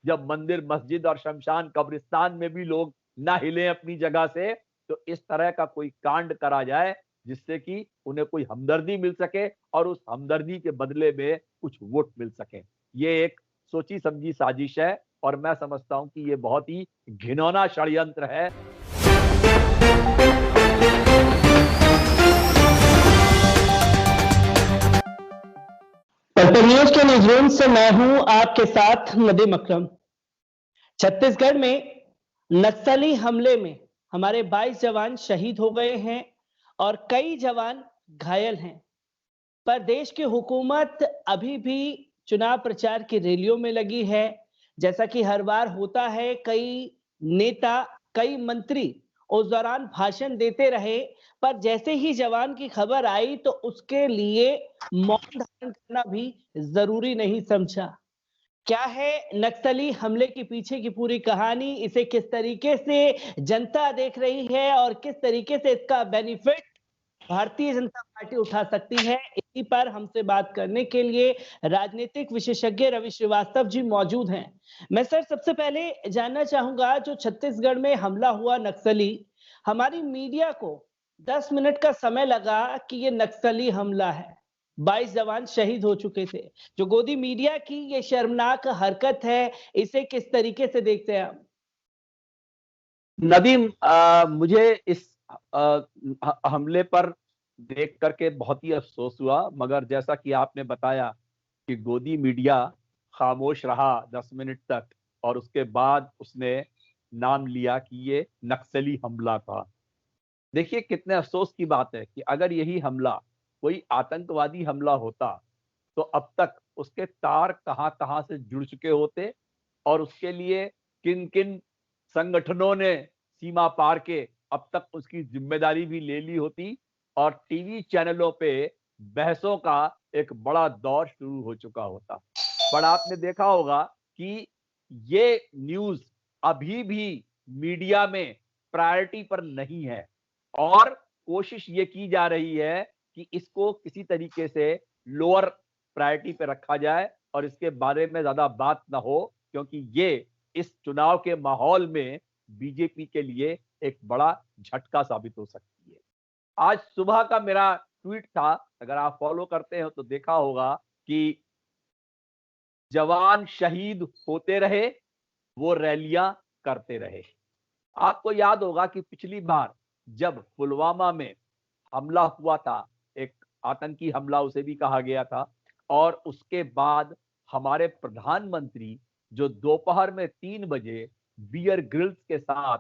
जब मंदिर, मस्जिद और शमशान, कब्रिस्तान में भी लोग ना हिले अपनी जगह से, तो इस तरह का कोई कांड करा जाए जिससे कि उन्हें कोई हमदर्दी मिल सके और उस हमदर्दी के बदले में कुछ वोट मिल सके। ये एक सोची समझी साजिश है और मैं समझता हूं कि ये बहुत ही घिनौना षड्यंत्र है। पर्पल न्यूज के न्यूज़रूम से मैं हूं आपके साथ नदीम अकरम। छत्तीसगढ़ में नक्सली हमले में हमारे 22 जवान शहीद हो गए हैं और कई जवान घायल हैं, पर देश की हुकूमत अभी भी चुनाव प्रचार की रैलियों में लगी है। जैसा कि हर बार होता है, कई नेता, कई मंत्री उस दौरान भाषण देते रहे, पर जैसे ही जवान की खबर आई तो उसके लिए मौन धारण करना भी जरूरी नहीं समझा। क्या है नक्सली हमले के पीछे की पूरी कहानी, इसे किस तरीके से जनता देख रही है और किस तरीके से इसका बेनिफिट भारतीय जनता पार्टी उठा सकती है, इसी पर हमसे बात करने के लिए राजनीतिक विशेषज्ञ रवि श्रीवास्तव जी मौजूद हैं। मैं सर सबसे पहले जानना चाहूंगा, जो छत्तीसगढ़ में हमला हुआ नक्सली, हमारी मीडिया को 10 मिनट का समय लगा कि ये नक्सली हमला है, 22 जवान शहीद हो चुके थे। जो गोदी मीडिया की ये शर्मनाक हरकत है, इसे किस तरीके से देखते हैं आप? नदीम, मुझे इस हमले पर देख करके बहुत ही अफसोस हुआ, मगर जैसा कि आपने बताया कि गोदी मीडिया खामोश रहा 10 मिनट तक और उसके बाद उसने नाम लिया कि ये नक्सली हमला था। देखिए कितने अफसोस की बात है कि अगर यही हमला कोई आतंकवादी हमला होता तो अब तक उसके तार कहां कहां से जुड़ चुके होते और उसके लिए किन किन संगठनों ने सीमा पार के अब तक उसकी जिम्मेदारी भी ले ली होती और टीवी चैनलों पे बहसों का एक बड़ा दौर शुरू हो चुका होता। पर आपने देखा होगा कि ये न्यूज अभी भी मीडिया में प्रायोरिटी पर नहीं है और कोशिश ये की जा रही है कि इसको किसी तरीके से लोअर प्रायोरिटी पे रखा जाए और इसके बारे में ज्यादा बात ना हो, क्योंकि ये इस चुनाव के माहौल में बीजेपी के लिए एक बड़ा झटका साबित हो सकती है। आज सुबह का मेरा ट्वीट था, अगर आप फॉलो करते हो तो देखा होगा कि जवान शहीद होते रहे, वो रैलियां करते रहे। आपको याद होगा कि पिछली बार जब पुलवामा में हमला हुआ था, एक आतंकी हमला उसे भी कहा गया था, और उसके बाद हमारे प्रधानमंत्री जो दोपहर में 3 बजे बियर ग्रिल्स के साथ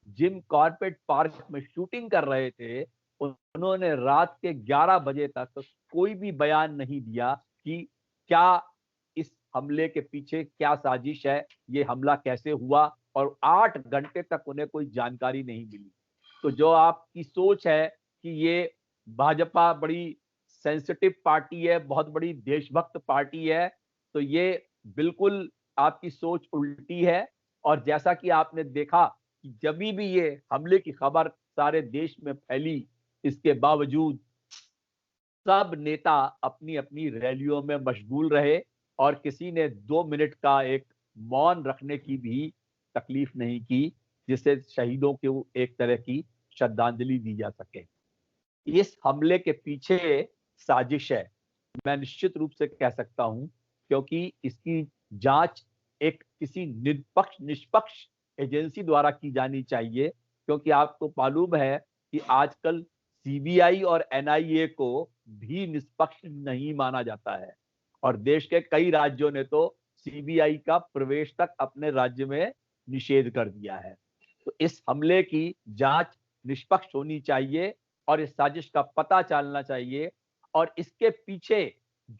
जिम कॉर्बेट पार्क में शूटिंग कर रहे थे, उन्होंने रात के 11 बजे तक कोई भी बयान नहीं दिया कि क्या इस हमले के पीछे क्या साजिश है, ये हमला कैसे हुआ, और 8 घंटे तक उन्हें कोई जानकारी नहीं मिली। तो जो आपकी सोच है कि ये भाजपा बड़ी सेंसिटिव पार्टी है, बहुत बड़ी देशभक्त पार्टी है, तो ये बिल्कुल आपकी सोच उल्टी है। और जैसा कि आपने देखा कि जब भी ये हमले की खबर सारे देश में फैली, इसके बावजूद सब नेता अपनी अपनी रैलियों में मशगूल रहे और किसी ने 2 मिनट का एक मौन रखने की भी तकलीफ नहीं की, जिससे शहीदों को एक तरह की श्रद्धांजलि दी जा सके। इस हमले के पीछे साजिश है, मैं निश्चित रूप से कह सकता हूं, क्योंकि इसकी जांच एक किसी निष्पक्ष एजेंसी द्वारा की जानी चाहिए, क्योंकि आपको मालूम है कि आजकल सीबीआई और एनआईए को भी निष्पक्ष नहीं माना जाता है और देश के कई राज्यों ने तो सीबीआई का प्रवेश तक अपने राज्य में निषेध कर दिया है। तो इस हमले की जांच निष्पक्ष होनी चाहिए और इस साजिश का पता चलना चाहिए और इसके पीछे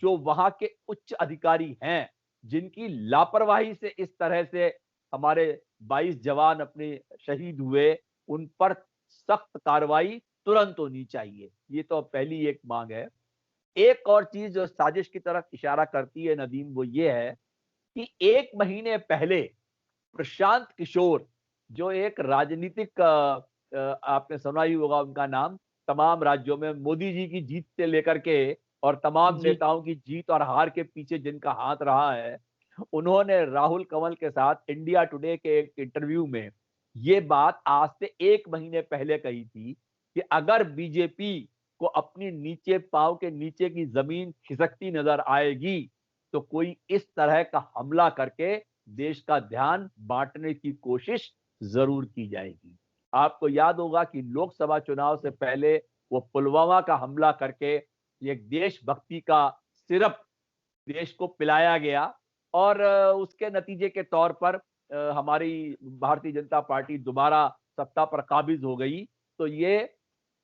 जो वहां के उच्च अधिकारी हैं, जिनकी लापरवाही से इस तरह से हमारे 22 जवान अपने शहीद हुए, उन पर सख्त कार्रवाई तुरंत होनी चाहिए। ये तो पहली एक मांग है। एक और चीज जो साजिश की तरफ इशारा करती है नदीम, वो ये है कि 1 महीने पहले प्रशांत किशोर, जो एक राजनीतिक आपने सुना ही होगा उनका नाम, तमाम राज्यों में मोदी जी की जीत से लेकर के और तमाम जी। नेताओं की जीत और हार के पीछे जिनका हाथ रहा है, उन्होंने राहुल कंवल के साथ इंडिया टुडे के एक इंटरव्यू में ये बात आज से 1 महीने पहले कही थी कि अगर बीजेपी को अपनी नीचे पांव के नीचे की जमीन खिसकती नजर आएगी तो कोई इस तरह का हमला करके देश का ध्यान बांटने की कोशिश जरूर की जाएगी। आपको याद होगा कि लोकसभा चुनाव से पहले वो पुलवामा का हमला करके एक देशभक्ति का सिरप देश को पिलाया गया और उसके नतीजे के तौर पर हमारी भारतीय जनता पार्टी दोबारा सत्ता पर काबिज हो गई। तो ये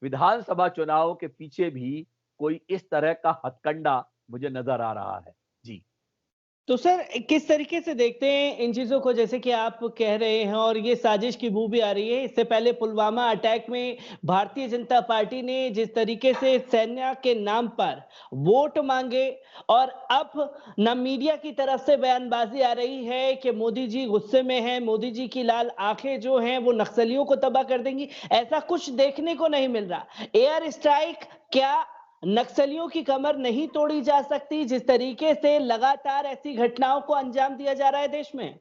विधानसभा चुनाव के पीछे भी कोई इस तरह का हथकंडा मुझे नजर आ रहा है। जी। तो सर किस तरीके से देखते हैं इन चीजों को, जैसे कि आप कह रहे हैं और ये साजिश की बू भी आ रही है। इससे पहले पुलवामा अटैक में भारतीय जनता पार्टी ने जिस तरीके से सेना के नाम पर वोट मांगे और अब न मीडिया की तरफ से बयानबाजी आ रही है कि मोदी जी गुस्से में हैं, मोदी जी की लाल आंखें जो हैं वो नक्सलियों को तबाह कर देंगी, ऐसा कुछ देखने को नहीं मिल रहा। एयर स्ट्राइक क्या नक्सलियों की कमर नहीं तोड़ी जा सकती, जिस तरीके से लगातार ऐसी घटनाओं को अंजाम दिया जा रहा है देश में?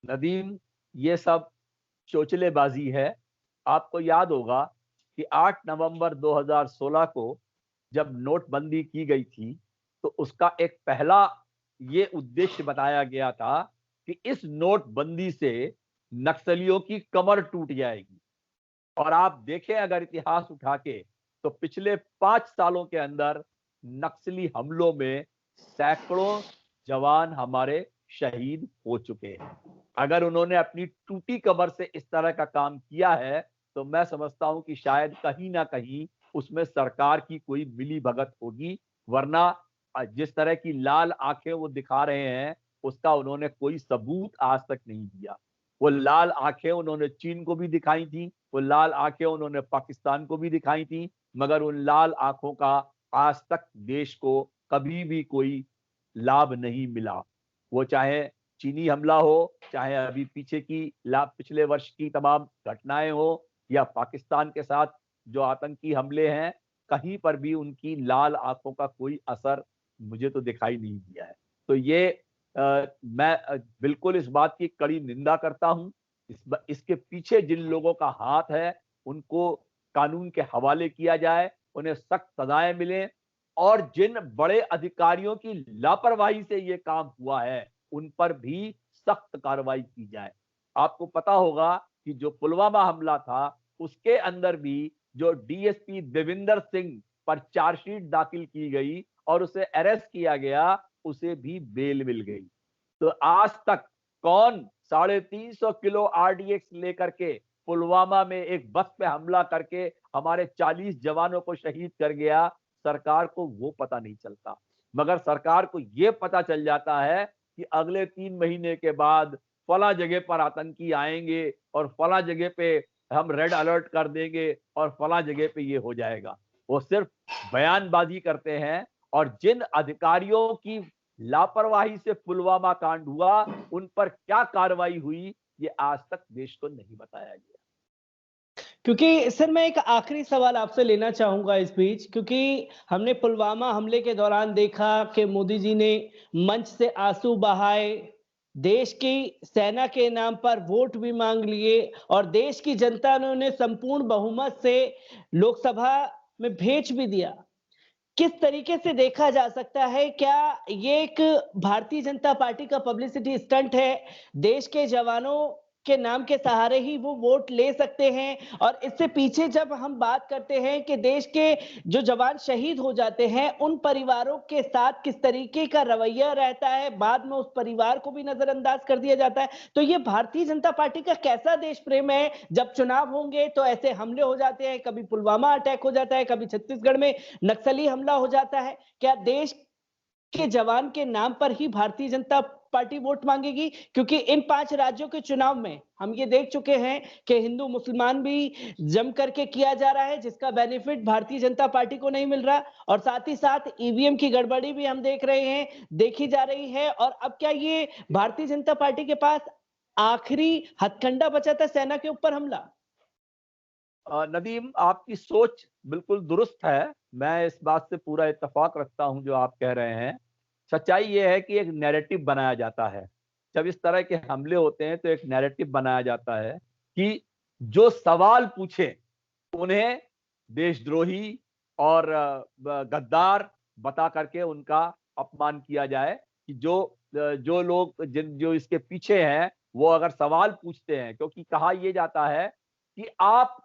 नदीम, ये सब चोचलेबाजी है। आपको याद होगा कि 8 नवंबर 2016 को जब नोटबंदी की गई थी तो उसका एक पहला ये उद्देश्य बताया गया था कि इस नोटबंदी से नक्सलियों की कमर टूट जाएगी। और आप देखें अगर इतिहास उठा के तो पिछले 5 सालों के अंदर नक्सली हमलों में सैकड़ों जवान हमारे शहीद हो चुके हैं। अगर उन्होंने अपनी टूटी कमर से इस तरह का काम किया है तो मैं समझता हूं कि शायद कहीं ना कहीं उसमें सरकार की कोई मिली भगत होगी, वरना जिस तरह की लाल आंखें वो दिखा रहे हैं उसका उन्होंने कोई सबूत आज तक नहीं दिया। वो लाल आंखें उन्होंने चीन को भी दिखाई थी, वो लाल आंखें उन्होंने पाकिस्तान को भी दिखाई थी, मगर उन लाल आंखों का आज तक देश को कभी भी कोई लाभ नहीं मिला। वो चाहे चीनी हमला हो, चाहे अभी पीछे की पिछले वर्ष की तमाम घटनाएं हो या पाकिस्तान के साथ जो आतंकी हमले हैं, कहीं पर भी उनकी लाल आंखों का कोई असर मुझे तो दिखाई नहीं दिया है। तो ये मैं बिल्कुल इस बात की कड़ी निंदा करता हूं। इसके पीछे जिन लोगों का हाथ है उनको कानून के हवाले किया जाए, उन्हें सख्त सजाएं मिलें और जिन बड़े अधिकारियों की लापरवाही से ये काम हुआ है उन पर भी सख्त कार्रवाई की जाए। आपको पता होगा कि जो पुलवामा हमला था उसके अंदर भी जो डीएसपी देविंदर सिंह पर चार्जशीट दाखिल की गई और उसे अरेस्ट किया गया, उसे भी बेल मिल गई। तो आज तक कौन 350 किलो आरडीएक्स लेकर के पुलवामा में एक बस पे हमला करके हमारे 40 जवानों को शहीद कर गया, सरकार को वो पता नहीं चलता। मगर सरकार को ये पता चल जाता है कि अगले 3 महीने के बाद फला जगह पर आतंकी आएंगे और फला जगह पे हम रेड अलर्ट कर देंगे और फला जगह पे ये हो जाएगा। वो सिर्फ बयानबाजी करते हैं और जिन अधिकारियों की लापरवाही से पुलवामा कांड हुआ उन पर क्या कार्रवाई हुई ये आज तक देश को नहीं बताया गया। क्योंकि सर मैं एक आखिरी सवाल आपसे लेना चाहूंगा इस बीच, क्योंकि हमने पुलवामा हमले के दौरान देखा कि मोदी जी ने मंच से आंसू बहाए, देश की सेना के नाम पर वोट भी मांग लिए और देश की जनता ने उन्हें संपूर्ण बहुमत से लोकसभा में भेज भी दिया। किस तरीके से देखा जा सकता है, क्या ये एक भारतीय जनता पार्टी का पब्लिसिटी स्टंट है? देश के जवानों के नाम के सहारे ही वो वोट ले सकते हैं और इससे पीछे जब हम बात करते हैं कि देश के जो जवान शहीद हो जाते हैं उन परिवारों के साथ किस तरीके का रवैया रहता है, बाद में उस परिवार को भी नजरअंदाज कर दिया जाता है। तो ये भारतीय जनता पार्टी का कैसा देश प्रेम है? जब चुनाव होंगे तो ऐसे हमले हो जाते हैं, कभी पुलवामा अटैक हो जाता है, कभी छत्तीसगढ़ में नक्सली हमला हो जाता है। क्या देश के जवान के नाम पर ही भारतीय जनता पार्टी वोट मांगेगी? क्योंकि इन 5 राज्यों के चुनाव में हम ये देख चुके हैं कि हिंदू मुसलमान भी जम करके किया जा रहा है, जिसका बेनिफिट भारतीय जनता पार्टी को नहीं मिल रहा और साथ ही साथ ईवीएम की गड़बड़ी भी हम देख रहे हैं, देखी जा रही है। और अब क्या ये भारतीय जनता पार्टी के पास आखिरी हथकंडा बचा था सेना के ऊपर हमला? नदीम, आपकी सोच बिल्कुल दुरुस्त है। मैं इस बात से पूरा इत्तेफाक रखता हूं जो आप कह रहे हैं। सच्चाई ये है कि एक नैरेटिव बनाया जाता है। जब इस तरह के हमले होते हैं तो एक नैरेटिव बनाया जाता है कि जो सवाल पूछे उन्हें देशद्रोही और गद्दार बता करके उनका अपमान किया जाए, कि जो लोग जो इसके पीछे हैं वो अगर सवाल पूछते हैं, क्योंकि कहा यह जाता है कि आप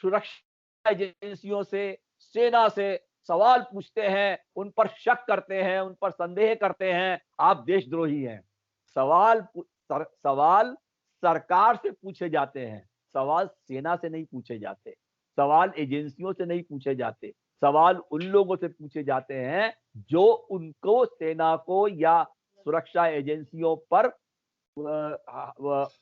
सुरक्षा एजेंसियों से, सेना से सवाल पूछते हैं, उन पर शक करते हैं, उन पर संदेह करते हैं, आप देशद्रोही हैं। सवाल सरकार से पूछे जाते हैं, सवाल सेना से नहीं पूछे जाते, सवाल एजेंसियों से नहीं पूछे जाते, सवाल उन लोगों से पूछे जाते हैं जो उनको, सेना को या सुरक्षा एजेंसियों पर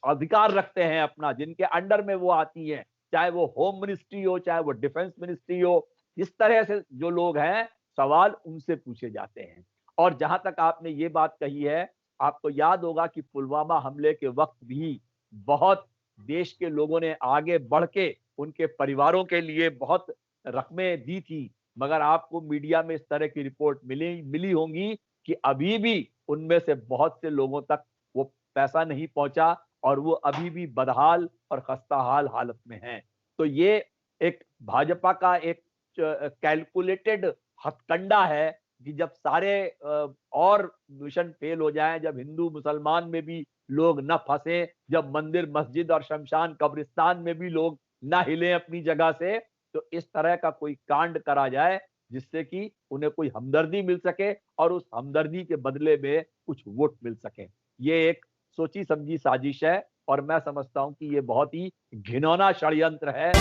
अधिकार रखते हैं अपना, जिनके अंडर में वो आती है, चाहे वो होम मिनिस्ट्री हो, चाहे वो डिफेंस मिनिस्ट्री हो। इस तरह से जो लोग हैं, सवाल उनसे पूछे जाते हैं। और जहां तक आपने ये बात कही है, आपको याद होगा कि पुलवामा हमले के वक्त भी बहुत देश के लोगों ने आगे बढ़ के उनके परिवारों के लिए बहुत रकमें दी थी, मगर आपको मीडिया में इस तरह की रिपोर्ट मिली होंगी कि अभी भी उनमें से बहुत से लोगों तक वो पैसा नहीं पहुंचा और वो अभी भी बदहाल और खस्ताहाल हालत में हैं। तो ये एक भाजपा का एक कैलकुलेटेड हथकंडा है कि जब सारे और मिशन फेल हो जाएं, जब हिंदू मुसलमान में भी लोग न फंसे, जब मंदिर मस्जिद और शमशान कब्रिस्तान में भी लोग ना हिले अपनी जगह से, तो इस तरह का कोई कांड करा जाए जिससे कि उन्हें कोई हमदर्दी मिल सके और उस हमदर्दी के बदले में कुछ वोट मिल सके। ये एक सोची समझी साजिश है और मैं समझता हूं कि ये बहुत ही घिनौना षड्यंत्र है।